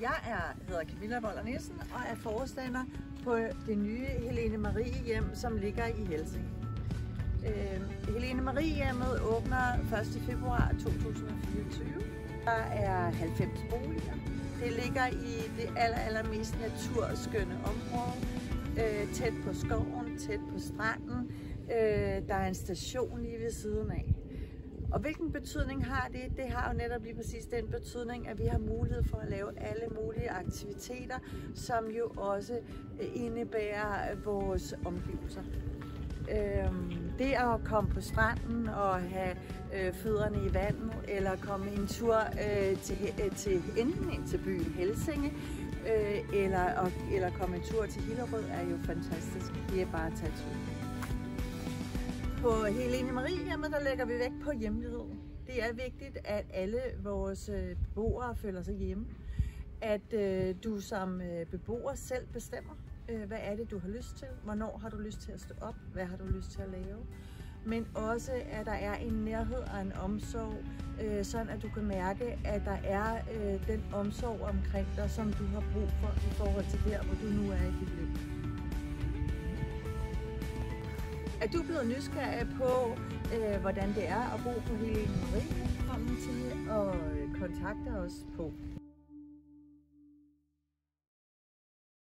hedder Camilla Boller Nielsen og er forstander på det nye Helene Marie Hjem, som ligger i Helsinge. Helene Marie Hjemmet åbner 1. februar 2024. Der er 90 boliger. Det ligger i det allermest naturskønne område, tæt på skoven, tæt på stranden. Der er en station lige ved siden af. Og hvilken betydning har det? Det har jo netop lige præcis den betydning, at vi har mulighed for at lave alle mulige aktiviteter, som jo også indebærer vores omgivelser. Det at komme på stranden og have fødderne i vandet, eller komme en tur enten ind til byen Helsinge, eller komme en tur til Hillerød, er jo fantastisk. Det er bare at tage tur. På Helene Marie Hjemmet, der lægger vi vægt på hjemlighed. Det er vigtigt, at alle vores beboere føler sig hjemme. At du som beboer selv bestemmer, hvad er det, du har lyst til. Hvornår har du lyst til at stå op? Hvad har du lyst til at lave? Men også, at der er en nærhed og en omsorg, sådan at du kan mærke, at der er den omsorg omkring dig, som du har brug for i forhold til der, hvor du nu er i dit liv. Er du blevet nysgerrig på, hvordan det er at bo på Helene Marie? Velkommen til at kontakte os på